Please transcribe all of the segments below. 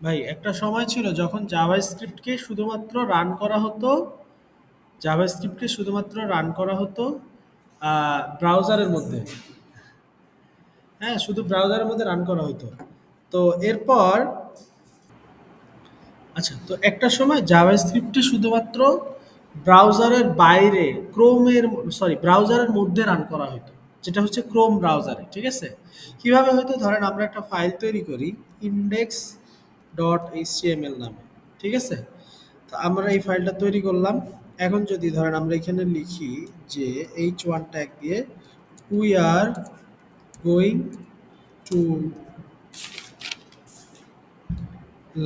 ভাই একটা সময় ছিল যখন জাভাস্ক্রিপ্টকে শুধুমাত্র রান করা হতো জাভাস্ক্রিপ্টকে শুধুমাত্র রান করা হতো ব্রাউজারের মধ্যে। হ্যাঁ, শুধু ব্রাউজারের মধ্যে রান করা হতো। তো এরপর আচ্ছা, তো একটা সময় জাভাস্ক্রিপ্টটি শুধুমাত্র ব্রাউজারের বাইরে ব্রাউজারের মধ্যে রান করা হতো, যেটা হচ্ছে ক্রোম ব্রাউজারে। ঠিক আছে? কিভাবে হয়তো ধরেন আমরা একটা ফাইল তৈরি করি ইন্ডেক্স ডট এইচটিএমএল নামে। ঠিক আছে? তো আমরা এই ফাইলটা তৈরি করলাম। এখন যদি ধরেন আমরা এখানে লিখি যে h1 ট্যাগ দিয়ে we are going to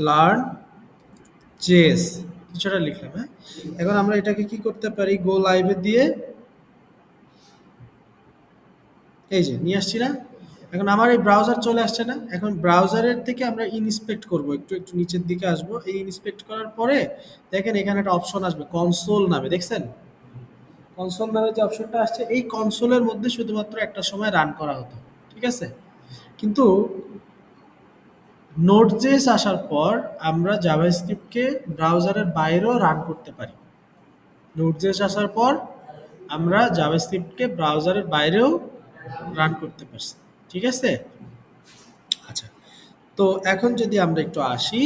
learn JS, কিছুটা লিখলাম। হ্যাঁ, এখন আমরা এটাকে কি করতে পারি, গো লাইভে দিয়ে এই যে নিয়ে আসছি না। এখন আমার এই ব্রাউজার চলে আসছে না। এখন ব্রাউজারের থেকে আমরা ইনস্পেক্ট করব, একটু একটু নিচের দিকে আসবো। এই ইনস্পেক্ট করার পরে দেখেন এখানে একটা অপশন আসবে কনসোল নামে, দেখছেন? কনসোল নামে যে অপশনটা আসছে, এই কনসোলের মধ্যে শুধুমাত্র একটা সময় রান করা হতো। ঠিক আছে? কিন্তু নোড.জেএস আসার পর আমরা জাভাস্ক্রিপ্টকে ব্রাউজারের বাইরেও রান করতে পারি। নোড.জেএস আসার পর আমরা জাভাস্ক্রিপ্টকে ব্রাউজারের বাইরেও রান করতে পারছি। ঠিক আছে? আচ্ছা, তো এখন যদি আমরা একটু আসি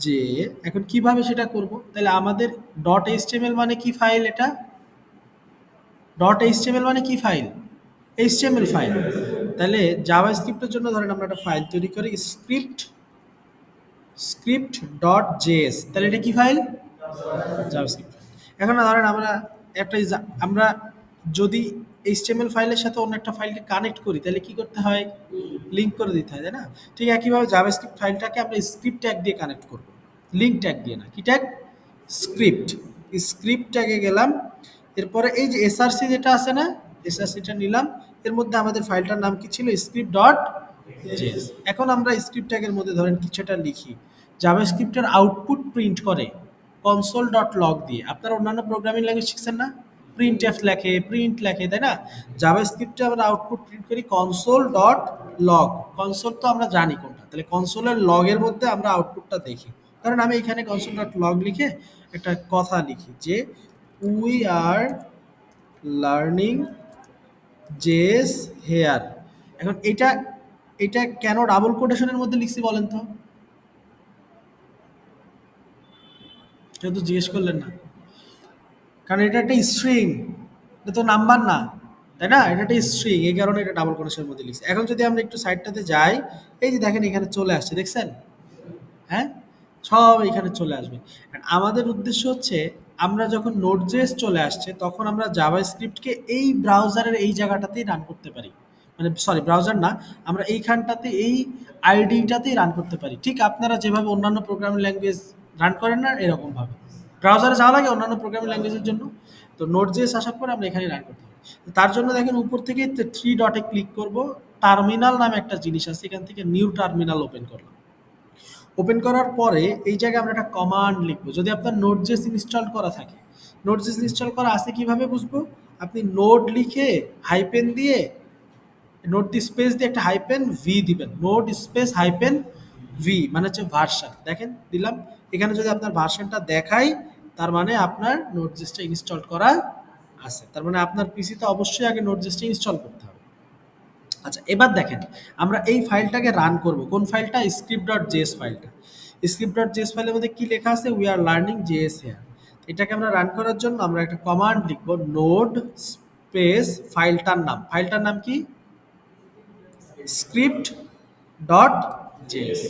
যে এখন কিভাবে সেটা করব, তাহলে আমাদের ডট এইচটিএমএল মানে কি ফাইল? এটা ডট এইচটিএমএল মানে কি ফাইল? HTML file. তাহলে জাভাস্ক্রিপ্টের জন্য ধরেন আমরা একটা ফাইল তৈরি করি স্ক্রিপ্ট ডট জেএস, তাহলে এটা কি ফাইল? জাভাস্ক্রিপ্ট। এখন ধরেন আমরা আমরা যদি এইচটিএমএল ফাইলের সাথে অন্য একটা ফাইলকে কানেক্ট করি, তাহলে কি করতে হয়? লিংক করে দিতে হয়, তাই না? ঠিক একইভাবে জাভাস্ক্রিপ্ট ফাইলটাকে আমরা স্ক্রিপ্ট ট্যাগ দিয়ে কানেক্ট করব, লিংক ট্যাগ দিয়ে না। কি ট্যাগ? স্ক্রিপ্ট। স্ক্রিপ্ট ট্যাগে গেলাম। এরপরে এই যে এসআরসি যেটা আছে না, এসআরসিটা নিলাম। এর মধ্যে আমাদের ফাইলটার নাম কি ছিল? Script dot JS. এখন আমরা স্ক্রিপ্ট ট্যাগের মধ্যে ধরেন কিছুটা লিখি। জাভাস্ক্রিপ্টের আউটপুট প্রিন্ট করে কনসোল ডট লগ দিয়ে। আপনারা অন্যান্য প্রোগ্রামিং ল্যাঙ্গুয়েজ শিখছেন না? প্রিন্ট এফ লেখে, প্রিন্ট লেখে, তাই না? জাভাস্ক্রিপ্টে আমরা আউটপুট প্রিন্ট করি কনসোল ডট লগ। কনসোল তো আমরা জানি কোনটা, তাহলে কনসোলের লগের মধ্যে আমরা আউটপুটটা দেখি। কারণ আমি এখানে কনসোল ডট লগ লিখে একটা কথা লিখি যে we are learning JS here. এখন এটা এটা কেন ডাবল কোটেশনের মধ্যে লিখছি বলেন তো? কেউ তো জিজ্ঞেস করলেন না। কারণ এটা একটা স্ট্রিং, এটা তো নাম্বার না, তাই না? এটা একটা স্ট্রিং, এই কারণে এটা ডাবল কোটেশনের মধ্যে লিখছি। এখন যদি আমরা একটু সাইডটাতে যাই, এই যে দেখেন এখানে চলে আসছে, দেখছেন? হ্যাঁ, সব এখানে চলে আসবে। আর আমাদের উদ্দেশ্য হচ্ছে আমরা যখন নোড.জেএস চলে আসছে তখন আমরা জাভাস্ক্রিপ্টকে এই ব্রাউজারের এই জায়গাটাতেই রান করতে পারি। মানে সরি, ব্রাউজার না, আমরা এইখানটাতে এই আইডিটাতেই রান করতে পারি। ঠিক আপনারা যেভাবে অন্যান্য প্রোগ্রামিং ল্যাঙ্গুয়েজ রান করেন না, এরকম ভাবে ব্রাউজারে যাওয়া লাগে অন্যান্য প্রোগ্রামিং ল্যাঙ্গুয়েজের জন্য। তো নোড.জেএস আসার পর আমরা এখানে রান করতে পারি। তো তার জন্য দেখেন উপর থেকে থ্রি ডটে ক্লিক করব, টার্মিনাল নামে একটা জিনিস আছে, এখান থেকে নিউ টার্মিনাল ওপেন করলাম। ওপেন করার পরে এই জায়গায় আমরা একটা কমান্ড লিখবো। যদি আপনার নোড.জেএস ইনস্টল করা থাকে, নোড.জেএস ইনস্টল করা আছে কিভাবে বুঝবো? আপনি নোড লিখে হাইপেন দিয়ে, নোড দি স্পেস দিয়ে একটা হাইপেন ভি দিবেন। নোড স্পেস হাইপেন ভি মানে হচ্ছে ভার্সন। দেখেন দিলাম। এখানে যদি আপনার ভার্সনটা দেখাই, তার মানে আপনার নোড.জেএসটা ইনস্টল করা আছে। তার মানে আপনার পিসিতে অবশ্যই আগে নোড.জেএসটা ইনস্টল করতে হবে। আচ্ছা, এবার দেখেন আমরা এই ফাইলটাকে রান করব। কোন ফাইলটা? স্ক্রিপ্ট ডট জেএস ফাইলটা। স্ক্রিপ্ট ডট জেএস ফাইলের মধ্যে কি লেখা আছে? We are learning JS here. এটাকে আমরা রান করার জন্য আমরা একটা কমান্ড লিখব, নোড স্পেস ফাইলটার নাম কি? Script dot JS.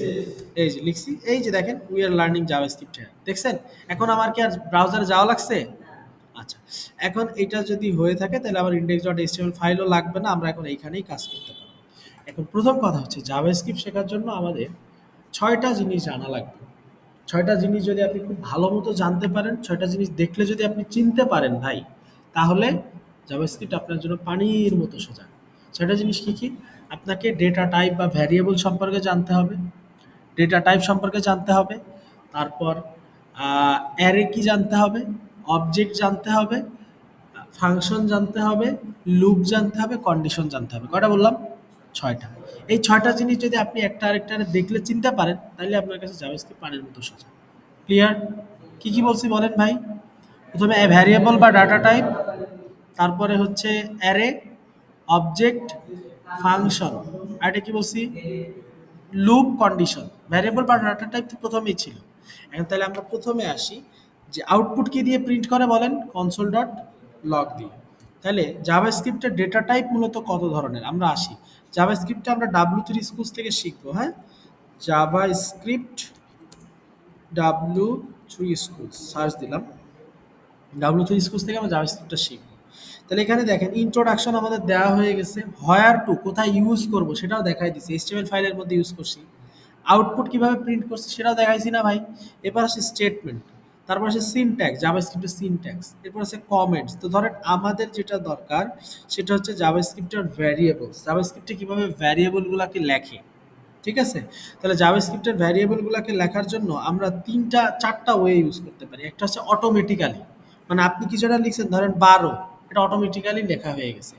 এই যে লিখছি, এই যে দেখেন we are learning JavaScript here, দেখছেন? এখন আমার কি আর ব্রাউজারে যাওয়া লাগছে? আচ্ছা, এখন এটা যদি হয়ে থাকে তাহলে আমার ইন্ডেক্স ডট এইচটিএমএল ফাইলও লাগবে না, আমরা এখন এইখানেই কাজ করতে পারবো। এখন প্রথম কথা হচ্ছে জাভাস্ক্রিপ্ট শেখার জন্য আমাদের ৬টা জিনিস জানা লাগবে। ৬টা জিনিস যদি আপনি খুব ভালো মতো জানতে পারেন, ৬টা জিনিস দেখলে যদি আপনি চিনতে পারেন ভাই, তাহলে জাভাস্ক্রিপ্ট আপনার জন্য পানির মতো সোজা। ৬টা জিনিস কি, কি? আপনাকে ডেটা টাইপ বা ভ্যারিয়েবল সম্পর্কে জানতে হবে, ডেটা টাইপ সম্পর্কে জানতে হবে। তারপর অ্যারে কি জানতে হবে, অবজেক্ট জানতে হবে, ফাংশন জানতে হবে, লুপ জানতে হবে, কন্ডিশন জানতে হবে। কয়টা বললাম? ছয়টা। এই ছয়টা জিনিস যদি আপনি একটা আরেকটা দেখলে চিনতে পারেন, তাহলে আপনার কাছে জাভাস্ক্রিপ্ট পানির মতো সোজা। ক্লিয়ার? কি কি বলছি বলেন ভাই? প্রথমে ভ্যারিয়েবল বা ডাটা টাইপ, তারপরে হচ্ছে অ্যারে, অবজেক্ট, ফাংশন, আর এটা কি বলছি? Loop, condition. ভ্যারিয়েবল বা ডাটা টাইপ তো প্রথমেই ছিল। এখন তাহলে আমরা প্রথমে আসি যে আউটপুট কি দিয়ে প্রিন্ট করে বলেন? কনসোল ডট লগ দিয়ে। তাহলে জাভাস্ক্রিপ্টের ডেটা টাইপ মূলত কত ধরনের আমরা আসি। জাভাস্ক্রিপ্টে আমরা W3 স্কুলস থেকে শিখবো, হ্যাঁ? জাভাস্ক্রিপ্ট W3 স্কুলস সার্চ দিলাম। W3 স্কুলস থেকে আমরা জাভাস্ক্রিপ্টটা শিখবো। তাহলে এখানে দেখেন ইন্ট্রোডাকশন আমাদের দেওয়া হয়ে গেছে। হোয়ার টু কোথায় ইউজ করব সেটাও দেখাই দিছে। HTML ফাইলের মধ্যে ইউজ করছি। আউটপুট কিভাবে প্রিন্ট করছি সেটাও দেখাইছি না ভাই? এরপর আসে স্টেটমেন্ট, তারপর আসে সিনট্যাক্স, জাভাস্ক্রিপ্টের সিনট্যাক্স, এরপর আছে কমেন্টস। তো ধরেন আমাদের যেটা দরকার সেটা হচ্ছে জাভাস্ক্রিপ্টের ভ্যারিয়েবলস। জাভাস্ক্রিপ্টে কিভাবে ভ্যারিয়েবলগুলোকে লেখে, ঠিক আছে? তাহলে জাভাস্ক্রিপ্টের ভ্যারিয়েবলগুলোকে লেখার জন্য আমরা 4টা ওয়ে ইউজ করতে পারি। একটা হচ্ছে অটোমেটিক্যালি, মানে আপনি কিছু একটা লিখছেন ধরেন 12, এটা অটোমেটিক্যালি লেখা হয়ে গেছে।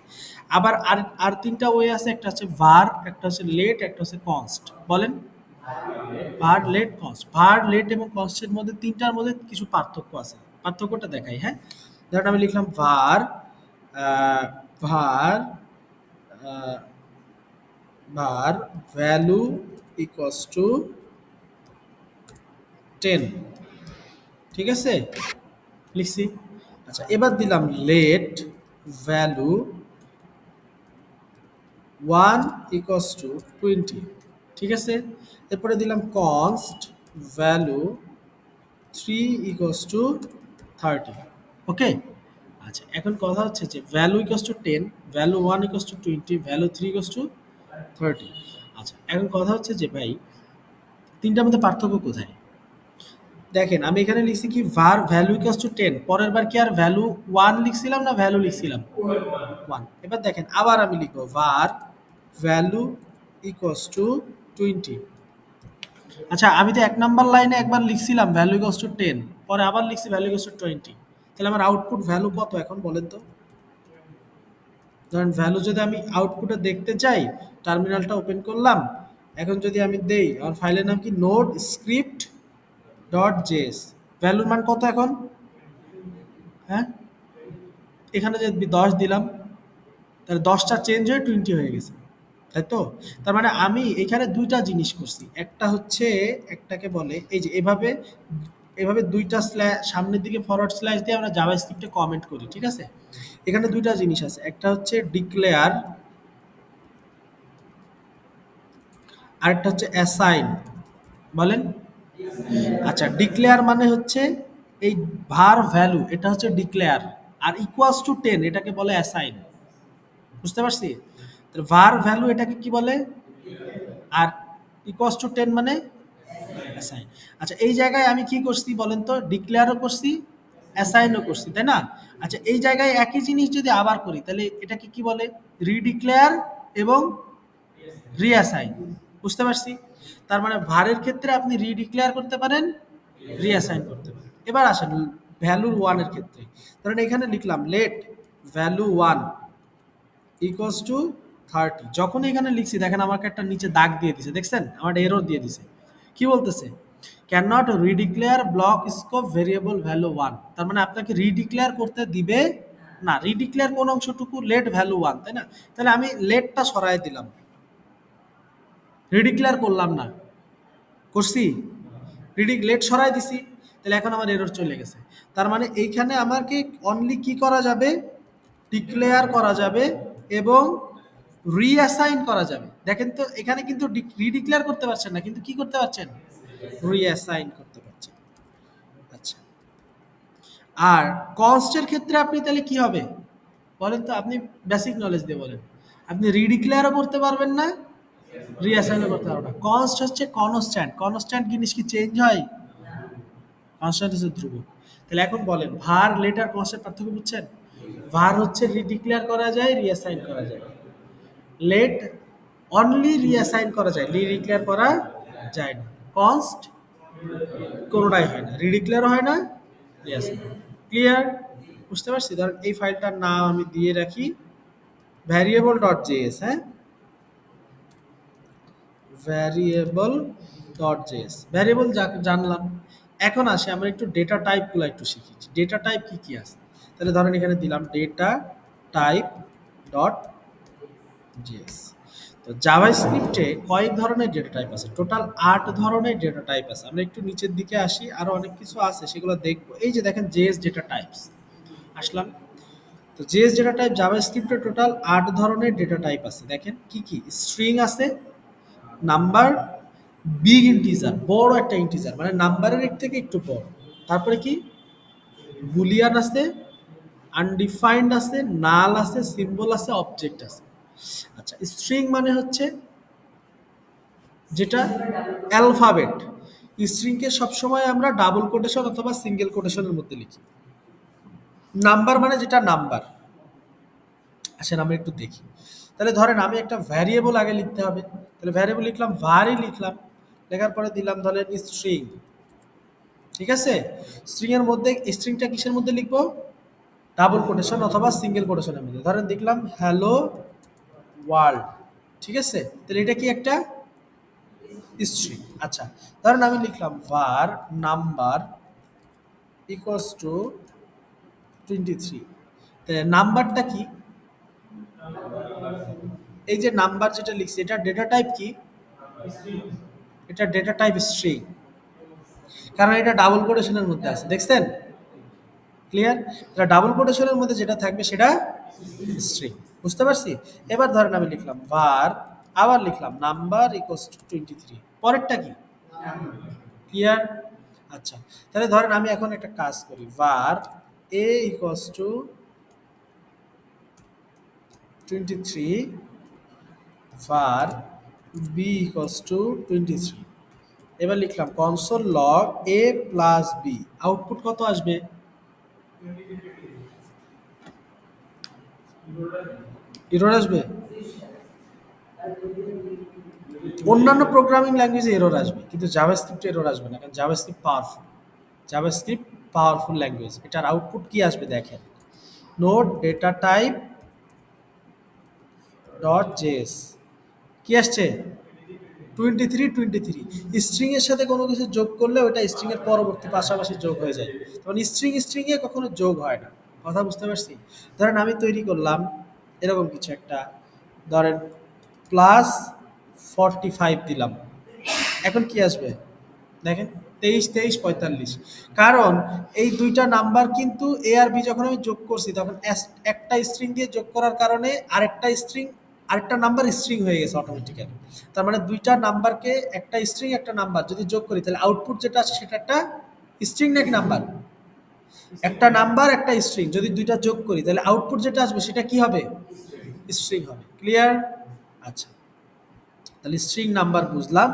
আবার আর 3টা ওয়ে আছে, একটা হচ্ছে var, একটা হচ্ছে let, একটা হচ্ছে const। বলেন? var, let, const। var, let এবং const এর মধ্যে 3টার মধ্যে কিছু পার্থক্য আছে। পার্থক্যটা দেখাই, হ্যাঁ? ধরেন আমি লিখলাম var ah, var value equals to 10, ঠিক আছে? লিখছি। আচ্ছা, এবার দিলাম let value 1 equals to 20, ঠিক আছে? এরপরে দিলাম const value 3 equals to 30, ওকে? আচ্ছা, এখন কথা হচ্ছে যে value equals to 10, value 1 equals to 20, value 3 equals to 30। আচ্ছা, এখন কথা হচ্ছে যে ভাই 3টার মধ্যে পার্থক্য কোথায়? দেখেন আমি এখানে লিখছি কি var value equals to 10, পরের বার কি আর ভ্যালু 1 লিখছিলাম না ভ্যালু লিখছিলাম? 1। এবার দেখেন আবার আমি লিখবো var value equals to 20। আচ্ছা, আমি তো 1 নাম্বার লাইনে একবার লিখছিলাম value equals to 10, পরে আবার লিখছি value equals to 20। তাহলে আমার আউটপুট ভ্যালু কত এখন বলেন তো? ধরেন ভ্যালু যদি আমি আউটপুটে দেখতে চাই, টার্মিনালটা ওপেন করলাম। এখন যদি আমি দেই, আমার ফাইলের নাম কি নোড স্ক্রিপ্ট ডট জেএস, ভ্যালুর মান কত এখন? হ্যাঁ, এখানে যে 10 দিলাম, তাহলে 10টা চেঞ্জ হয়ে 20 হয়ে গেছে, তাই তো? তার মানে আমি এখানে 2টা জিনিস করছি। একটা হচ্ছে, একটাকে বলে এই যে এভাবে, এভাবে 2টা সামনের দিকে ফরওয়ার্ড স্ল্যাশ দিয়ে আমরা জাভাস্ক্রিপ্টে কমেন্ট করি, ঠিক আছে? এখানে 2টা জিনিস আছে। একটা হচ্ছে ডিক্লেয়ার, আরেকটা হচ্ছে অ্যাসাইন। বলেন? আচ্ছা, ডিক্লেয়ার মানে হচ্ছে এই var ভ্যালু, এটা হচ্ছে ডিক্লেয়ার। আর ইকুয়ালস টু 10 এটাকে বলে অ্যাসাইন। বুঝতে পারছি? তাহলে var ভ্যালু এটাকে কি বলে? আর ইকুয়ালস টু 10 মানে অ্যাসাইন। আচ্ছা, এই জায়গায় আমি কি করছি বলেন তো? ডিক্লেয়ারও করছি, অ্যাসাইনও করছি, তাই না? আচ্ছা, এই জায়গায় একই জিনিস যদি আবার করি তাহলে এটাকে কি বলে? রিডিক্লেয়ার এবং রিঅ্যাসাইন। বুঝতে পারছি? তার মানে ভারের ক্ষেত্রে আপনি রিডিক্লেয়ার করতে পারেন, রিঅ্যাসাইন করতে পারেন। এবার আসেন ভ্যালু 1 এর ক্ষেত্রে। ধরেন এখানে লিখলাম লেট ভ্যালু 1 ইকুয়ালস টু 30। যখন এখানে লিখছি দেখেন আমাকে একটা নিচে দাগ দিয়ে দিছে, দেখছেন? আমার এরর দিয়ে দিছে। কি বলতেছে? Can not redeclare block scope variable value 1। তার মানে আপনাকে রিডিক্লেয়ার করতে দিবে না। রিডিক্লেয়ার কোন অংশটুকু? লেট ভ্যালু 1, তাই না? তাহলে আমি লেটটা সরাই দিলাম, রিডিক্লেয়ার করলাম না। করছি? লেট সরাই দিছি। তাহলে এখন আমার এরর চলে গেছে। তার মানে এইখানে আমাকে অনলি কি করা যাবে? ডিক্লেয়ার করা যাবে এবং রিঅ্যাসাইন করা যাবে। দেখেন তো এখানে কিন্তু রিডিক্লেয়ার করতে পারছেন না, কিন্তু কি করতে পারছেন? রিঅ্যাসাইন করতে পারছেন। আচ্ছা, আর কনস্টের ক্ষেত্রে আপনি তাহলে কি হবে বলেন তো? আপনি বেসিক নলেজ দিয়ে বলেন। আপনি রিডিক্লেয়ারও করতে পারবেন না, রিঅ্যাসাইনও করতে পারবেন না। কনস্ট হচ্ছে কনস্ট্যান্ট। কনস্ট্যান্ট জিনিস কি চেঞ্জ হয়? কনস্ট্যান্ট হচ্ছে ধ্রুব। তাহলে এখন বলেন var লেটার কনস্ট্যান্ট পার্থক্য বুঝছেন? var হচ্ছে রিডিক্লেয়ার করা যায়, রিঅ্যাসাইন করা যায়। লেট অনলি রিঅ্যাসাইন করা যায়, রিডিক্লেয়ার করা যায় না। কনস্ট কোনোটাই হয় না, রিডিক্লেয়ারও হয় না, রিঅ্যাসাইন। ক্লিয়ার? বুঝতে পারছি? ধরেন এই ফাইলটার নাম আমি দিয়ে রাখি ভ্যারিয়েবল ডট জেএস, হ্যাঁ? ভ্যারিয়েবল ডট জেএস, ভ্যারিয়েবল জানলাম। এখন আসে আমরা একটু ডেটা টাইপগুলো একটু শিখি, ডেটা টাইপ কি কি আছে। তাহলে ধরেন এখানে দিলাম ডেটা টাইপ ডট জেএস। তো জাভাস্ক্রিপ্টে কয়েক ধরনের ডেটা টাইপ আছে, টোটাল ৮ ধরনের ডেটা টাইপ আছে। আমরা একটু নিচের দিকে আসি, আরো অনেক কিছু আছে সেগুলো দেখবো। এই যে দেখেন জেএস ডেটা টাইপস, আসলাম। তো জেএস ডেটা টাইপ জাভাস্ক্রিপ্টে টোটাল ৮ ধরনের ডেটা টাইপ আছে। দেখেন কি কি, স্ট্রিং আছে, নাম্বার, বিগ ইন্টিজার বড় একটা ইন্টিজার মানে নাম্বারের এর থেকে একটু বড়, তারপরে কি বুলিয়ান আছে, আনডিফাইন্ড আছে, নাল আছে, সিম্বল আছে, অবজেক্ট আছে। আচ্ছা, স্ট্রিং মানে হচ্ছে যেটা অ্যালফাবেট। স্ট্রিংকে সবসময় আমরা ডাবল কোটেশন অথবা সিঙ্গেল কোটেশনের মধ্যে লিখি। নাম্বার মানে যেটা নাম্বার। আসেন আমরা একটু দেখি। তাহলে ধরেন আমি একটা ভ্যারিয়েবল আগে লিখতে হবে, তাহলে ভ্যারিয়েবল লিখলাম, ভারই লিখলাম, লেখার পরে দিলাম ধরেন স্ট্রিং। ঠিক আছে, স্ট্রিং এর মধ্যে স্ট্রিংটা কিসের মধ্যে লিখবো, ডাবল কোটেশন অথবা সিঙ্গেল কোটেশনের মধ্যে। ধরেন দেখলাম হ্যালো ওয়ার্ল্ড। ঠিক আছে, তাহলে এটা কি একটা স্ট্রিং। আচ্ছা, ধরেন আমি লিখলাম var নাম্বার ইকুয়ালস টু 23। তাহলে নাম্বারটা কি, এই যে নাম্বার যেটা লিখছি এটা ডেটা টাইপ কি, এটা ডেটা টাইপ স্ট্রিং, কারণ এটা ডাবল কোটেশনের মধ্যে আছে। দেখছেন, ক্লিয়ার? এটা ডাবল কোটেশনের মধ্যে যেটা থাকবে সেটা স্ট্রিং। বুঝতে পারছি? এবার ধরেন আমি লিখলাম var, আবার লিখলাম নাম্বার ইকুয়ালস টু 23, পরেরটা কি, ক্লিয়ার? আচ্ছা, তাহলে ধরেন আমি এখন একটা কাজ করি, var a equals to 23, var b equals to 23। এবার লিখলাম console log a plus b, output কত আসবে, এরর আসবে। অন্যান্য প্রোগ্রামিং ল্যাঙ্গুয়েজে এরর আসবে, কিন্তু জাভাস্ক্রিপ্টে এরর আসবে না, কারণ JavaScript powerful. JavaScript powerful language. এটার আউটপুট কি আসবে দেখেন, node data type dot JS, কি আসছে 23। স্ট্রিং এর সাথে কোনো কিছু যোগ করলে ওটা স্ট্রিং এর পরবর্তী পাশাপাশি যোগ হয়ে যায়, তখন স্ট্রিং স্ট্রিং এ কখনো যোগ হয় না। কথা বুঝতে পারছি? ধরেন আমি তৈরি করলাম এরকম কিছু একটা, ধরেন প্লাস 45 দিলাম, এখন কি আসবে দেখেন 23, 45। কারণ এই দুইটা নাম্বার কিন্তু এ আর বি যখন আমি যোগ করছি তখন একটা স্ট্রিং দিয়ে যোগ করার কারণে আরেকটা নাম্বার স্ট্রিং হয়ে গেছে অটোমেটিক্যালি। তার মানে দুইটা নাম্বারকে, একটা স্ট্রিং একটা নাম্বার যদি যোগ করি তাহলে আউটপুট যেটা আছে সেটা একটা স্ট্রিং নাকি নাম্বার, একটা নাম্বার একটা স্ট্রিং যদি দুইটা যোগ করি তাহলে আউটপুট যেটা আসবে সেটা কি হবে, স্ট্রিং হবে। ক্লিয়ার? আচ্ছা, তাহলে স্ট্রিং নাম্বার বুঝলাম।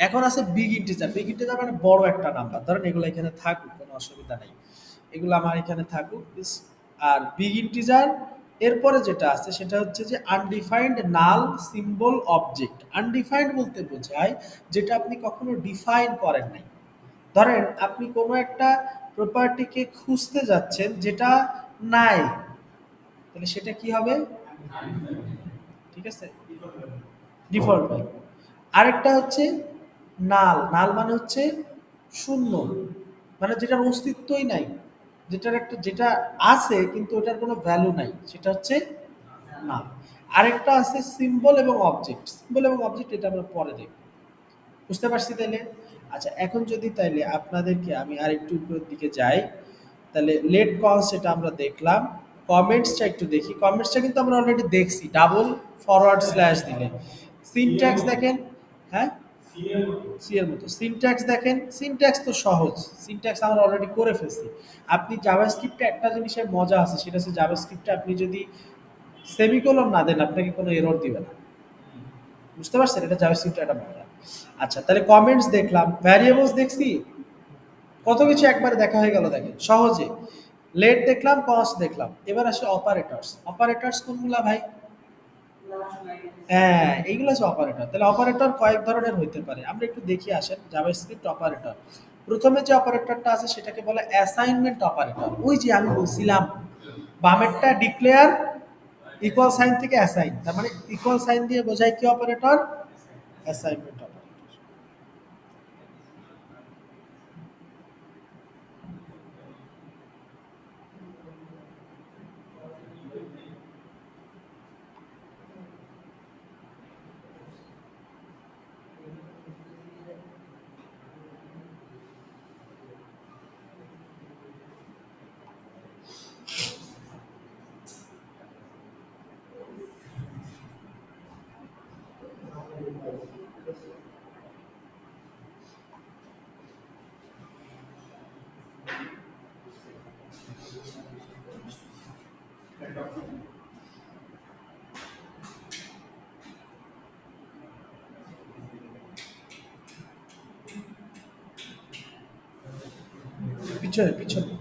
এখন আছে বিগ ইন্টিজার। বিগ ইন্টিজার মানে বড় একটা নাম্বার, ধরেন এগুলো এখানে থাকুক, কোনো অসুবিধা নাই, এগুলো আমার এখানে থাকুক। আর বিগ ইন্টিজার এরপরে যেটা আছে সেটা হচ্ছে যে আনডিফাইন্ড নাল সিম্বল অবজেক্ট। আনডিফাইন্ড বলতে বোঝায় যেটা আপনি কখনো ডিফাইন করেন নাই। ধরেন আপনি কোনো একটা প্রপার্টিকে খুঁজতে যাচ্ছেন যেটা নাই, তাহলে সেটা কি হবে, ঠিক আছে, ডিফল্ট ভ্যালু। আরেকটা হচ্ছে নাল, নাল মানে হচ্ছে শূন্য, মানে যেটার অস্তিত্বই নাই, যেটা আছে কিন্তু ওটার কোনো ভ্যালু নাই, সেটা হচ্ছে নাল। আরেকটা আছে সিম্বল এবং অবজেক্ট। সিম্বল এবং অবজেক্ট এটা আমরা পরে দেখব। বুঝতে পারছি তাইলে? আচ্ছা, এখন যদি তাইলে আপনাদেরকে আমি আর একটু উপরের দিকে যাই, তাহলে লেট কনস এটা আমরা দেখলাম। কমেন্টসটা একটু দেখি, কমেন্টসটা কিন্তু আমরা অলরেডি দেখছি, ডাবল ফরওয়ার্ড স্ল্যাশ দিলে। সিনট্যাক্স দেখেন, হ্যাঁ সি এর মতো সিনট্যাক্স দেখেন, সিনট্যাক্স তো সহজ, সিনট্যাক্স আমরা অলরেডি করে ফেলছি। আপনি জাভাস্ক্রিপ্টে একটা জিনিসের মজা আছে, সেটা হচ্ছে জাভাস্ক্রিপ্টে আপনি যদি সেমিকোলন না দেন আপনাকে কোনো এরর দিবে না। বুঝতে পারছেন, এটা জাভাস্ক্রিপ্টে একটা মজা। আচ্ছা, তাহলে কমেন্টস দেখলাম, ভ্যারিয়েবলস দেখছি, কত কিছু একবারে দেখা হয়ে গেল দেখেন সহজে। লেট দেখলাম, কনস্ট দেখলাম, এবার আসে অপারেটরস। অপারেটরস কোনগুলা ভাই? হ্যাঁ, এইগুলো হচ্ছে অপারেটর। তাহলে অপারেটর কয়েক ধরনের হইতে পারে, আমরা একটু দেখি আসেন। জাভাস্ক্রিপ্ট অপারেটর, প্রথমে যে অপারেটরটা আছে সেটাকে বলে অ্যাসাইনমেন্ট অপারেটর। ওই যে আমি বলছিলাম বামেরটা ডিক্লেয়ার, ইকুয়াল সাইন থেকে অ্যাসাইন, তার মানে ইকুয়াল সাইন দিয়ে বোঝায় কি অপারেটর, অ্যাসাইনমেন্ট অপারেটর। পিছনে পিছনে।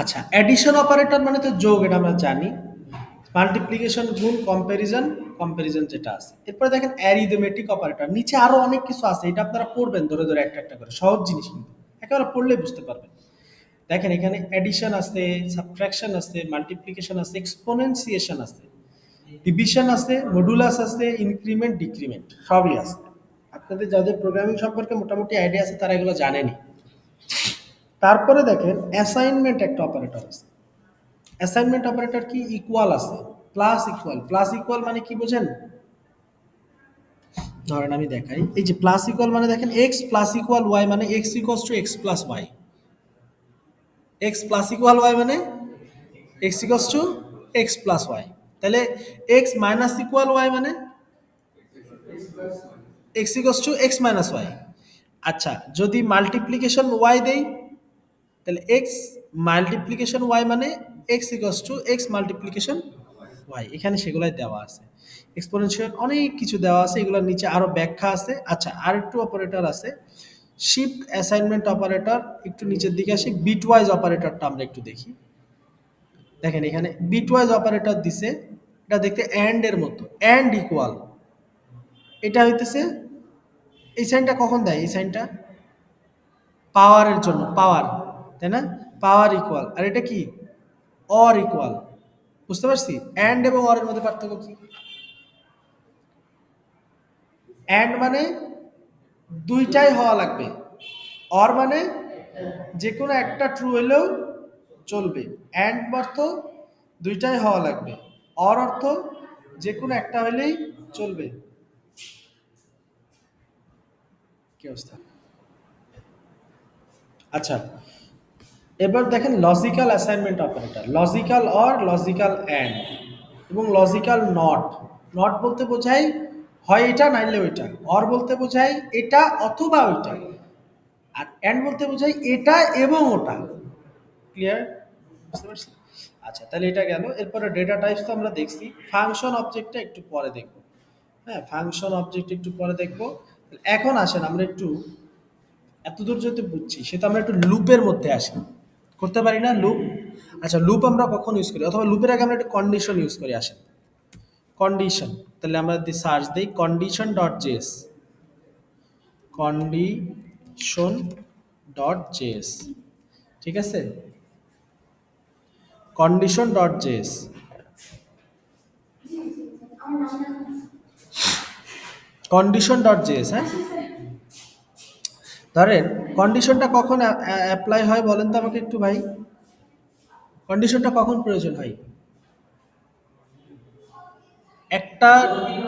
আচ্ছা, অ্যাডিশন অপারেটর মানে তো যোগ, এটা আমরা জানি। মাল্টিপ্লিকেশন গুণ, কম্প্যারিজন, কম্প্যারিজন যেটা আছে। এরপরে দেখেন অ্যারিথমেটিক অপারেটর, নিচে আরো অনেক কিছু আছে, এটা আপনারা পড়বেন ধরে ধরে একটা একটা করে, সহজ জিনিস কিন্তু একেবারে পড়লেই বুঝতে পারবেন। দেখেন এখানে অ্যাডিশন আছে, সাবট্রাকশন আছে, মাল্টিপ্লিকেশন আছে, এক্সপোনেনসিয়েশন আছে, ডিভিশন আছে, মডুলাস আছে, ইনক্রিমেন্ট ডিক্রিমেন্ট সবই আছে। আপনাদের যাদের প্রোগ্রামিং সম্পর্কে মোটামুটি আইডিয়া আছে তারা এগুলো জানেনি। তারপরে দেখেন অ্যাসাইনমেন্ট একটা অপারেটর আছে। অ্যাসাইনমেন্ট অপারেটর কি? ইকুয়াল আছে, প্লাস ইকুয়াল। প্লাস ইকুয়াল মানে কি বোঝেন? ধরেন আমি দেখাই, এই যে প্লাস ইকুয়াল মানে দেখেন এক্স প্লাস ইকুয়াল ওয়াই মানে x equals to x plus y. X plus equal y মানে x equals to x plus y. তাহলে এক্স মাইনাস ইকুয়াল ওয়াই মানে x equals to x minus y. আচ্ছা, যদি multiplication y দেই তাহলে x multiplication y মানে x equals to x multiplication y. এখানে সেগুলাই দেওয়া আছে। এক্সপোনেনশিয়াল অনেক কিছু দেওয়া আছে, এগুলোর নিচে আরো ব্যাখ্যা আছে। আচ্ছা, আরেকটু অপারেটর আছে, শিফট অ্যাসাইনমেন্ট অপারেটর। একটু নিচের দিকে আসি, বিটওয়াইজ অপারেটরটা আমরা একটু দেখি। দেখেন এখানে বিটওয়াইজ অপারেটর দিছে, এটা দেখতে অ্যান্ড এর মতো, অ্যান্ড ইকুয়াল। এটা হইতেছে, এই সাইনটা কখন দেয়? এই সাইনটা পাওয়ারের জন্য, পাওয়ার, তাই না? পাওয়ার ইকুয়াল। আর এটা কি? Or equal. বুঝতে পারছি অ্যান্ড এবং অর এর মধ্যে পার্থক্য কি? অ্যান্ড মানে দুইটাই হওয়া লাগবে, অর মানে যে কোনো একটা ট্রু হলেও চলবে। অ্যান্ড অর্থ দুইটাই হওয়া লাগবে, অর অর্থ যে কোনো একটা হলেই চলবে। কি অবস্থা? আচ্ছা, এবার দেখেন logical assignment operator, logical or, logical and এবং লজিক্যাল নট। নট বলতে বোঝায় হয় এটা নাইলে ওইটা, অর বলতে বোঝায় এটা অথবা ওইটা, আর অ্যান্ড বলতে বোঝায় এটা এবং ওটা। ক্লিয়ার? বুঝতে পারছি? আচ্ছা, তাহলে এটা গেল। এরপরে ডেটা টাইপস তো আমরা দেখছি, ফাংশন অবজেক্টটা একটু পরে দেখব। হ্যাঁ, ফাংশন অবজেক্ট একটু পরে দেখব। এখন আসেন আমরা একটু, এতদূর যেহেতু বুঝছি সেটা আমরা একটু লুপের মধ্যে আসি। করতে পারি না লুপ? আচ্ছা, লুপ আমরা কখন ইউজ করি, অথবা লুপের আগে আমরা একটু কন্ডিশন ইউজ করি। আসেন কন্ডিশন, তাহলে আমরা যদি সার্চ দিই condition dot JS, condition dot JS, ঠিক আছে? Condition dot JS, condition dot JS. হ্যাঁ, ধরেন কন্ডিশনটা কখন অ্যাপ্লাই হয় বলেন তো আমাকে একটু ভাই, কন্ডিশনটা কখন প্রয়োজন হয়? একটা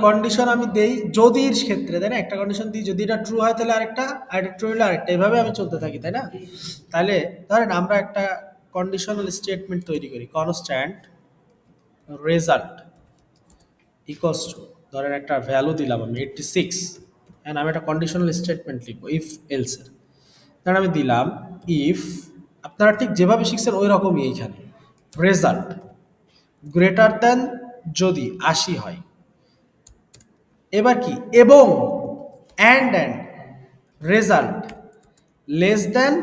কন্ডিশন আমি দেই যদির ক্ষেত্রে, তাই না? একটা কন্ডিশন দিই, যদি এটা ট্রু হয় তাহলে আরেকটা, আর এটা ট্রু হলে আরেকটা, এভাবে আমি চলতে থাকি, তাই না? তাহলে ধরেন আমরা একটা কন্ডিশনাল স্টেটমেন্ট তৈরি করি, কনস্ট্যান্ট রেজাল্ট ইকুয়ালস টু, ধরেন একটা ভ্যালু দিলাম আমি 86, অ্যান্ড আমি একটা কন্ডিশনাল স্টেটমেন্ট লিখবো ইফ এলস এর। ধরেন আমি দিলাম ইফ, আপনারা ঠিক যেভাবে শিখছেন ওই রকমই এইখানে, রেজাল্ট গ্রেটার দ্যান, যদি 80 হয়। এবার কি? এবং and result less than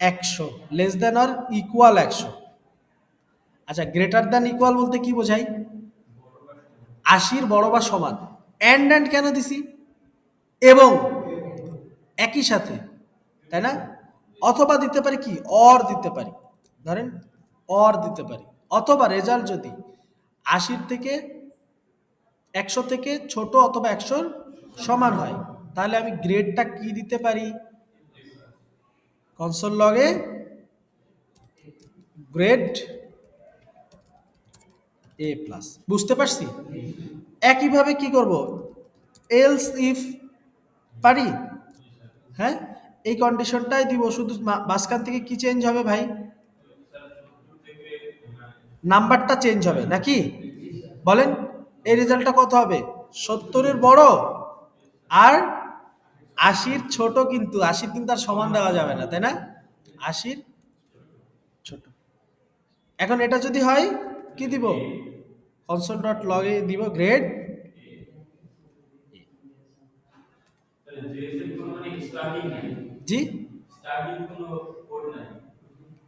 100, less than or equal 100। আচ্ছা, গ্রেটার দ্যান ইকুয়াল বলতে কি বোঝায়? 80-র বড় বা সমান। অ্যান্ড কেন দিছি? এবং একই সাথে, তাই না? অথবা দিতে পারি কি, অর দিতে পারি, ধরেন অর দিতে পারি। অথবা রেজাল্ট যদি 80-র থেকে, 100 থেকে ছোট অথবা 100-র সমান হয়, তাহলে আমি গ্রেডটা কি দিতে পারি? কনসোল লগে গ্রেড এ প্লাস। বুঝতে পারছি? একইভাবে কি করব, এলস ইফ, পারি? হ্যাঁ, এই কন্ডিশনটাই দিব, শুধু মাঝখান থেকে কি চেঞ্জ হবে ভাই? নাম্বারটা চেঞ্জ হবে নাকি? বলেন, এই রেজাল্টটা কত হবে? 70-এর বড় আর 80-র ছোট, কিন্তু 80-র কিন্তু আর সমান দেওয়া যাবে না, তাই না? 80-র ছোট। এখন এটা যদি হয় কি দিব? কনসোল ডট লগে দিব গ্রেড। জি,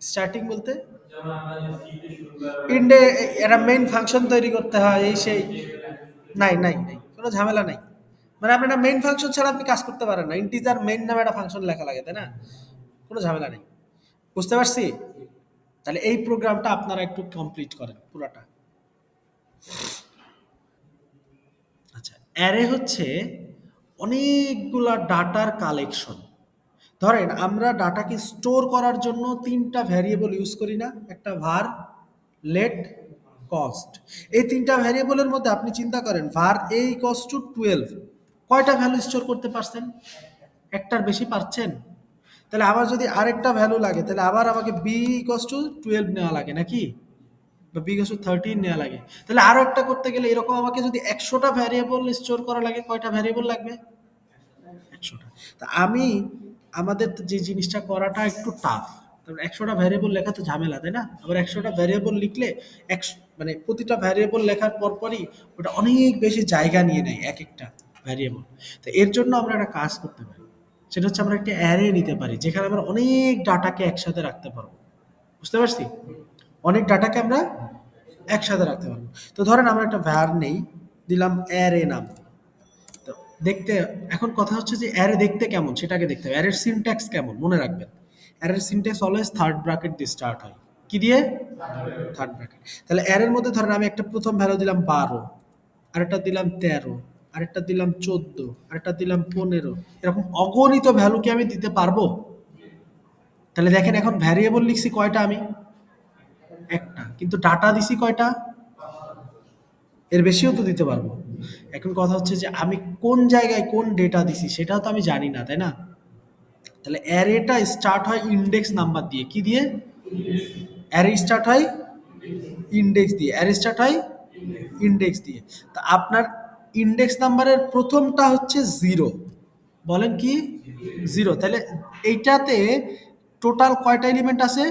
স্টার্টিং বলতে ইন্ডে একটা মেইন ফাংশন তৈরি করতে হয়, এই সেই। নাই নাই নাই, কোনো ঝামেলা নাই। মানে আপনি একটা মেইন ফাংশন ছাড়া আপনি কাজ করতে পারেন না, ইন্টিজার মেইন নামে একটা ফাংশন লেখা লাগে, তাই না? কোনো ঝামেলা নেই। বুঝতে পারছি? তাহলে এই প্রোগ্রামটা আপনারা একটু কমপ্লিট করেন পুরাটা। আচ্ছা, অ্যারে হচ্ছে অনেকগুলা ডাটার কালেকশন। ধরেন আমরা ডাটাকে স্টোর করার জন্য 3টা ভ্যারিয়েবল ইউজ করি না? একটা var, let, cost। এই 3টা ভ্যারিয়েবলের মধ্যে আপনি চিন্তা করেন var a equals to 12, কয়টা ভ্যালু স্টোর করতে পারছেন? একটার বেশি পারছেন? তাহলে আবার যদি আরেকটা ভ্যালু লাগে, তাহলে আবার আমাকে b equals to 12 নেওয়া লাগে নাকি? বা b equals to 13 নেওয়া লাগে। তাহলে আরো একটা করতে গেলে এরকম আমাকে যদি 100টা ভ্যারিয়েবল স্টোর করা লাগে, কয়টা ভ্যারিয়েবল লাগবে? 100টা। তা আমি, আমাদের তো যে জিনিসটা করাটা একটু টাফ, কারণ 100টা ভ্যারিয়েবল লেখা তো ঝামেলা, তাই না? আবার 100টা ভ্যারিয়েবল লিখলে মানে প্রতিটা ভ্যারিয়েবল লেখার পরপরই ওটা অনেক বেশি জায়গা নিয়ে নেয় এক একটা ভ্যারিয়েবল। তো এর জন্য আমরা একটা কাজ করতে পারি, সেটা হচ্ছে আমরা একটা অ্যারে নিতে পারি, যেখানে আমরা অনেক ডাটাকে একসাথে রাখতে পারবো। বুঝতে পারছি? অনেক ডাটাকে আমরা একসাথে রাখতে পারবো। তো ধরেন আমরা একটা var নেই, দিলাম অ্যারে নাম। তো দেখতে, এখন কথা হচ্ছে যে অ্যারে দেখতে কেমন সেটাকে দেখতে হবে। অ্যারের সিনট্যাক্স কেমন মনে রাখবেন। অ্যারের সিনট্যাক্স অলওয়েজ থার্ড ব্র্যাকেট দিয়ে স্টার্ট হয়। কি দিয়ে? Third bracket. তাহলে অ্যারের মধ্যে ধরেন আমি একটা প্রথম ভ্যালু দিলাম 12, আরেকটা দিলাম 13, আরেকটা দিলাম 14, আরেকটা দিলাম 15, এরকম অগণিত ভ্যালু কি আমি দিতে পারবো? তাহলে দেখেন এখন ভ্যারিয়েবল লিখছি কয়টা আমি? একটা, কিন্তু ডাটা দিছি কয়টা? এর বেশিও তো দিতে পারবো। এখন কথা হচ্ছে যে আমি কোন জায়গায় কোন ডেটা দিছি সেটাও তো আমি জানি না, তাই না? তাহলে অ্যারেটা স্টার্ট হয় ইন্ডেক্স নাম্বার দিয়ে। কি দিয়ে? অ্যারে স্টার্ট হয় ইন্ডেক্স দিয়ে। অ্যারে স্টার্ট হয় ইন্ডেক্স দিয়ে। তা আপনার ইন্ডেক্স নাম্বারের প্রথমটা হচ্ছে 0। বলেন কি? 0। তাহলে এইটাতে টোটাল কয়টা এলিমেন্ট আছে?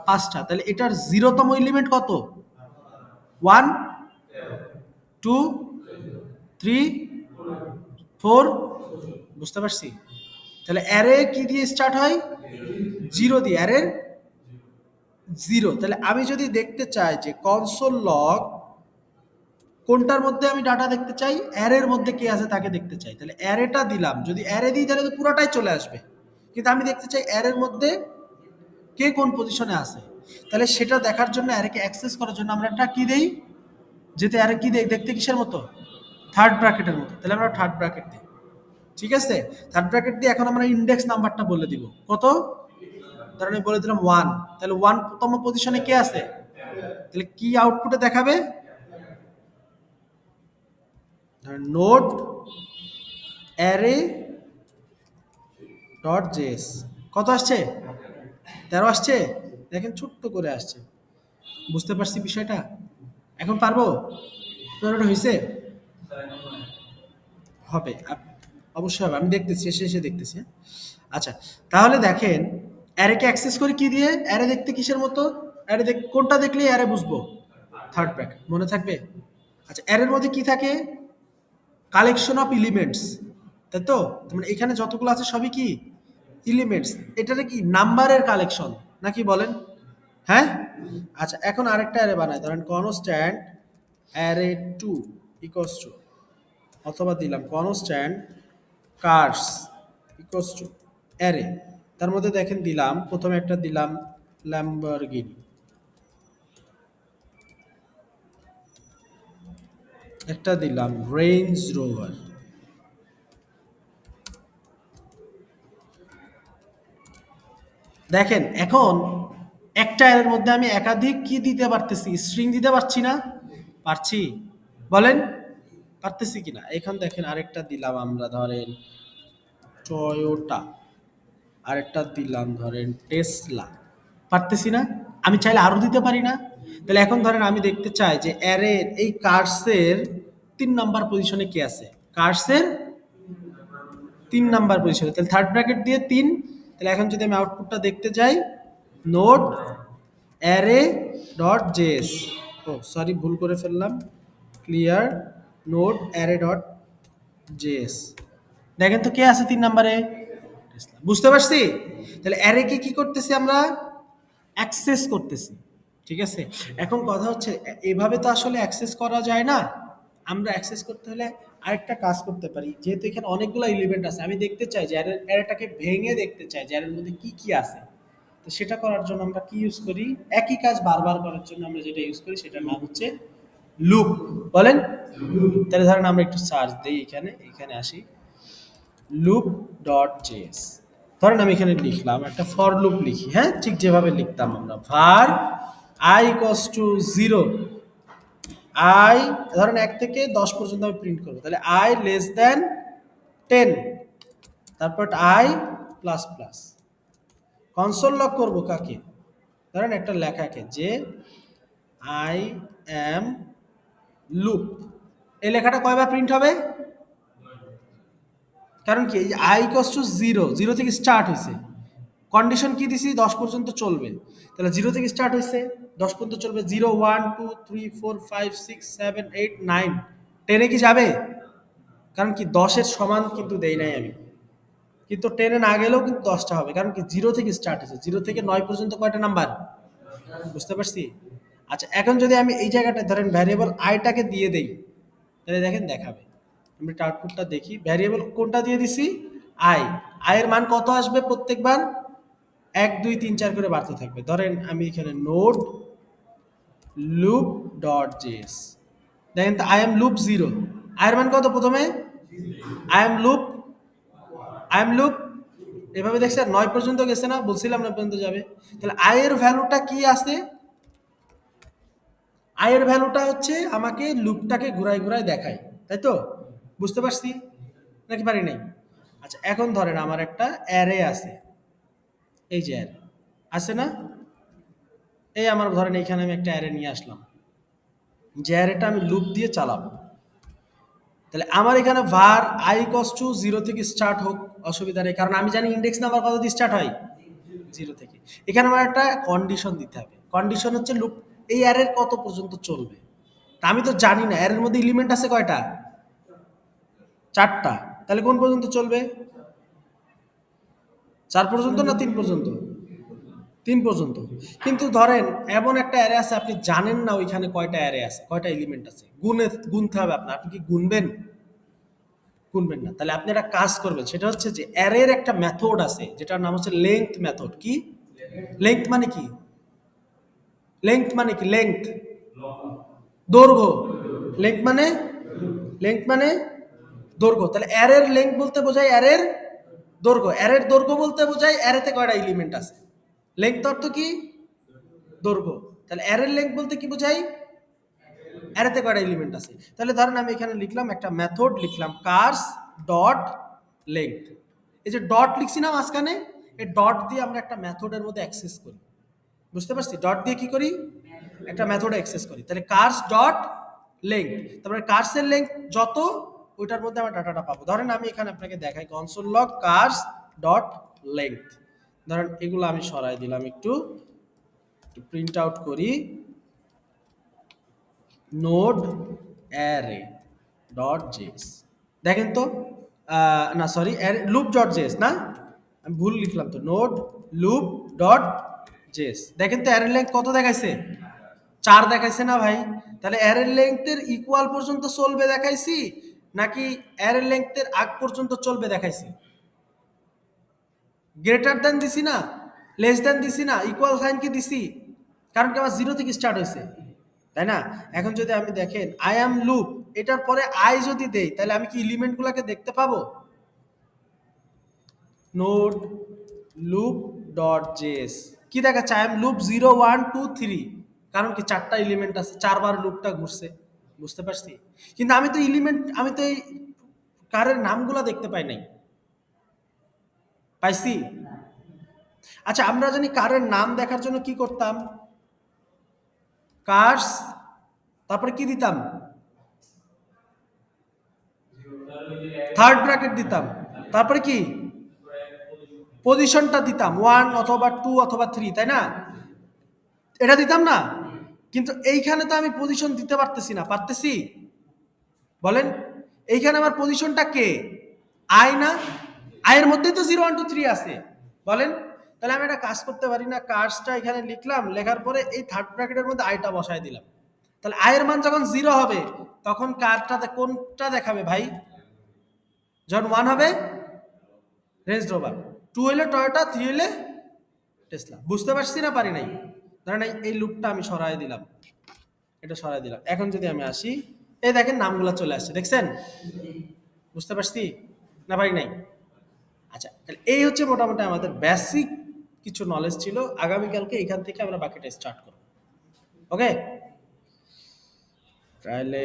5টা। তাহলে এটার 0তম এলিমেন্ট কত? 1, 2, 3, 4। বুঝতে পারছি? তাহলে অ্যারে কি দিয়ে স্টার্ট হয়? 0 দিয়ে। অ্যারের 0। তাহলে আমি যদি দেখতে চাই যে কনসোল লগ কোনটার মধ্যে আমি ডাটা দেখতে চাই, অ্যারের মধ্যে কে আছে তাকে দেখতে চাই, তাহলে অ্যারেটা দিলাম। যদি অ্যারে দিই তাহলে তো পুরোটাই চলে আসবে, কিন্তু আমি দেখতে চাই অ্যারের মধ্যে কে কোন পজিশনে আছে। তাহলে সেটা দেখার জন্য, অ্যারেকে অ্যাক্সেস করার জন্য আমরা একটা কি দেই, যেতে অ্যারে কি দেই দেখতে কিসের মতো? থার্ড ব্র্যাকেটের মতো। তাহলে আমরা থার্ড ব্র্যাকেট দিই। ঠিক আছে? থার্ড ব্র্যাকেট দিয়ে এখন আমরা ইন্ডেক্স নাম্বারটা বলে দিব কত। ধরেন আমি বলে দিলাম 1, তাহলে 1তম পজিশনে কে আছে? তাহলে কি আউটপুটে দেখাবে? Node array dot JS. কত আসছে? 13 আসছে। দেখেন ছোট্ট করে আসছে। বুঝতে পারছি বিষয়টা? এখন পারবো? পুরোটা হয়েছে? হবে, অবশ্যই হবে। আমি দেখতেছি, শেষে এসে দেখতেছি। হ্যাঁ? আচ্ছা, তাহলে দেখেন অ্যারেকে অ্যাক্সেস করি কি দিয়ে? অ্যারে দেখতে কিসের মতো? অ্যারে কোনটা দেখলে অ্যারে বুঝবো? Third bracket. মনে থাকবে? আচ্ছা, অ্যারের মধ্যে কি থাকে? কালেকশন অফ এলিমেন্টস, তাই তো? মানে এখানে যতগুলো আছে সবই কি? এলিমেন্টস। এটাতে কি নাম্বারের কালেকশন নাকি বলেন? হ্যাঁ। আচ্ছা, এখন আরেকটা অ্যারে বানাই। ধরেন কনস্ট্যান্ট অ্যারে 2 ইকুয়ালস টু, অথবা দিলাম constant cars equals to array. তার মধ্যে দেখেন দিলাম, প্রথমে একটা দিলাম ল্যাম্বরগিনি, একটা দিলাম রেঞ্জ রোভার। দেখেন এখন একটা এর মধ্যে আমি একাধিক কি দিতে পারতেছি? স্ট্রিং দিতে পারছি না? পারছি? বলেন পারতেছি কিনা? এখন দেখেন আরেকটা দিলাম আমরা, ধরেন টয়োটা। আরেকটা দিলাম ধরেন টেসলা, পারতেছি না? আমি চাইলে আরো দিতে পারি না? তাহলে এখন ধরেন আমি দেখতে চাই যে অ্যারের এই কার্সের ৩ নাম্বার পজিশনে কে আছে? কার্সের ৩ নাম্বার পজিশনে। তাহলে থার্ড ব্র্যাকেট দিয়ে ৩। তাহলে এখন যদি আমি আউটপুটটা দেখতে যাই, নোড অ্যারে ডট জেএস, ও সরি ভুল করে ফেললাম, clear node array dot JS. দেখেন তো কে আছে ৩ নাম্বারে? বুঝতে পারছি? তাহলে অ্যারেকে কি করতেছি আমরা? অ্যাক্সেস করতেছি। ঠিক আছে? এখন কথা হচ্ছে এভাবে তো আসলে অ্যাক্সেস করা যায় না। আমরা অ্যাক্সেস করতে হলে আরেকটা কাজ করতে পারি। যেহেতু এখানে অনেকগুলো এলিমেন্ট আছে, আমি দেখতে চাই যে অ্যারেটাকে ভেঙে দেখতে চাই যে অ্যারের মধ্যে কি, কি আছে। তো সেটা করার জন্য আমরা কি ইউজ করি? একই কাজ বারবার করার জন্য আমরা যেটা ইউজ করি সেটার নাম হচ্ছে লুপ। বলেন? তাহলে ধরেন আমরা একটু সার্চ দেই এখানে, এখানে আসি। লুপ ডট জেএস, ধরেন আমি এখানে লিখলাম একটা ফর লুপ লিখি, হ্যাঁ, ঠিক যেভাবে লিখতাম আমরা, var i equals to 0, i ধরেন 1 থেকে 10 পর্যন্ত আমি প্রিন্ট করবো, তাহলে i লেস দেন 10, তারপর i plus plus. Console lock করবো কাকে? ধরেন একটা লেখাকে যে আই অ্যাম লুপ, এই লেখাটা কয়বার প্রিন্ট হবে? কারণ কি আই ইকুয়ালস টু 0, 0 থেকে স্টার্ট হয়েছে, কন্ডিশন কি দিছি 10 পর্যন্ত চলবে, তাহলে 0 থেকে স্টার্ট হয়েছে 10 পর্যন্ত চলবে, 0 1 2 3 4 5 6 7 8 9, 10 কি যাবে? কারণ কি 10 এর সমান কিন্তু দেই নাই আমি, কিন্তু 10 না গেলেও কিন্তু 10টা হবে, কারণ কি 0 থেকে স্টার্ট হয়েছে, 0 থেকে 9 পর্যন্ত কয়টা নাম্বার? বুঝতে পারছি? আচ্ছা এখন যদি আমি এই জায়গাটা ধরেন ভ্যারিয়েবল আইটাকে দিয়ে দেই, তাহলে দেখেন দেখাবে। আমরা আউটপুটটা দেখি, ভ্যারিয়েবল কোনটা দিয়ে দিছি? আই। আয়ের মান কত আসবে প্রত্যেকবার? 1 2 3 4 করে বাড়তে থাকবে। ধরেন আমি এখানে নোড লুপ ডট জেএস, দেখেন তো আই এম লুপ 0, আয়ের মান কত প্রথমে? I am loop, I am loop, এভাবে দেখছেন 9 পর্যন্ত গেছে না? বলছিলাম 9 পর্যন্ত যাবে। তাহলে আয়ের ভ্যালুটা কি আছে? আয়ের ভ্যালুটা হচ্ছে আমাকে লুপটাকে ঘুরায় ঘুরায় দেখায়, তাই তো? বুঝতে পারছি নাকি পারি নাই? আচ্ছা এখন ধরেন আমার একটা অ্যারে আছে, এই যে অ্যারে আছে না, এই আমার ধরেন এইখানে আমি একটা অ্যারে নিয়ে আসলাম, যে অ্যারেটা আমি লুপ দিয়ে চালাবো। তাহলে আমার এখানে var i ইকুয়ালস টু 0 থেকে স্টার্ট হোক, অসুবিধা নেই, কারণ আমি জানি ইন্ডেক্স নাম্বার কত দিয়ে স্টার্ট হয়? 0 থেকে। এখানে আমার একটা কন্ডিশন দিতে হবে, কন্ডিশন হচ্ছে লুপ এই অ্যারের কত পর্যন্ত চলবে। তা আমি তো জানি না অ্যারের মধ্যে এলিমেন্ট আছে কয়টা? 4টা। তাহলে কোন পর্যন্ত চলবে? 4 পর্যন্ত না 3 পর্যন্ত? 3 পর্যন্ত। কিন্তু ধরেন এমন একটা অ্যারে আছে আপনি জানেন না ওইখানে কয়টা অ্যারে আছে, কয়টা এলিমেন্ট আছে, গুনতে হবে আপনার, আপনি কি গুনবেন? গুনবেন না। তাহলে আপনি একটা কাজ করবেন, সেটা হচ্ছে যে অ্যারের একটা মেথড আছে যেটার নাম হচ্ছে লেংথ মেথড। কি লেংথ মানে? কি লেংথ মানে? কি লেংথ? দৈর্ঘ্য। লেংথ মানে? লেংথ মানে দৈর্ঘ্য। তাহলে অ্যারের লেংথ বলতে বোঝায় অ্যারের দৈর্ঘ্য, অ্যারের দৈর্ঘ্য বলতে বোঝায় অ্যারেতে কয়টা এলিমেন্ট আছে। লেংথ অর্থ কি? দৈর্ঘ্য। তাহলে অ্যারের লেংথ বলতে কি বোঝায়? অ্যারেতে কয়টা এলিমেন্ট আছে। তাহলে ধরেন আমি এখানে লিখলাম একটা মেথড, লিখলাম কার্স ডট লেংথ, এই যে ডট লিখছি না মাঝখানে, এই ডট দিয়ে আমরা একটা মেথডের মধ্যে অ্যাক্সেস করি। বুঝতে পারছি? ডট দিয়ে কি করি? একটা মেথড অ্যাক্সেস করি। তাহলে কার্স ডট লেংথ, তারপরে কার্সের লেংথ যত, ওইটার মধ্যে আমরা ডাটাটা পাবো। ধরেন আমি এখানে আপনাকে দেখাই console log cars dot length, ধরেন এগুলো আমি সরাই দিলাম, একটু প্রিন্ট আউট করি, নোড অ্যারে ডট জেএস, দেখেন তো, না সরি লুপ ডট জেএস না, আমি ভুল লিখলাম তো, নোড লুপ ডট জেএস, দেখেন তো অ্যারে লেংথ কত দেখাইছে? 4 দেখাইছে না ভাই? তাহলে অ্যারের লেংথের ইকুয়াল পর্যন্ত চলবে দেখাইছি, নাকি অ্যারের লেংথের আগ পর্যন্ত চলবে দেখাইছি? গ্রেটার দেন দিছি না, লেস দেন দিছি না, ইকুয়াল সাইন কি দিছি? কারণ কি আমার 0 থেকে স্টার্ট হয়েছে, তাই না? এখন যদি আমি দেখেন আই অ্যাম লুপ, এটার পরে আই যদি দেই, তাহলে আমি কি এলিমেন্টগুলোকে দেখতে পাবো? নোড লুপ ডট জেএস কি দেখাচ্ছে? আই এম লুপ 0 1 2 3, কারণ কি 4টা এলিমেন্ট আছে, 4বার লুপটা ঘুরছে। বুঝতে পারছি? কিন্তু আমি তো এলিমেন্ট, আমি তো এই কারের নামগুলো দেখতে পাই নাই, পাইছি? আচ্ছা, আমরা জানি কারের নাম দেখার জন্য কি করতাম? কার্স, তারপরে কি দিতাম? থার্ড ব্র্যাকেট দিতাম। তারপরে কি? পজিশনটা দিতাম, 1 অথবা 2 অথবা 3, তাই না? এটা দিতাম না? কিন্তু এইখানে তো আমি পজিশন দিতে পারতেছি না, পারতেছি? বলেন, এইখানে আমার পজিশনটা কে? আই না? আয়ের মধ্যেই তো 0 1 2 3 আছে। বলেন, তাহলে আমি একটা কাজ করতে পারি না? কার্সটা এখানে লিখলাম, লেখার পরে এই থার্ড ব্র্যাকেটের মধ্যে আইটা বসায় দিলাম। তাহলে আয়ের মান যখন 0 হবে তখন কারটাতে কোনটা দেখাবে ভাই? যখন 1 হবে রেঞ্জ রোভার, 2 হলে টয়োটা, 3 হলে টেসলা। বুঝতে পারছি না পারি নাই? ধরেন এই লুপটা আমি সরাই দিলাম, এটা সরাই দিলাম। এখন যদি আমি আসি, এই দেখেন নামগুলো চলে আসছে, দেখছেন? বুঝতে পারছি না পারি নাই? আচ্ছা, তাহলে এই হচ্ছে মোটামুটি আমাদের বেসিক কিছু নলেজ ছিল। আগামীকালকে এখান থেকে আমরা বাকিটা স্টার্ট করব। ওকে, তাহলে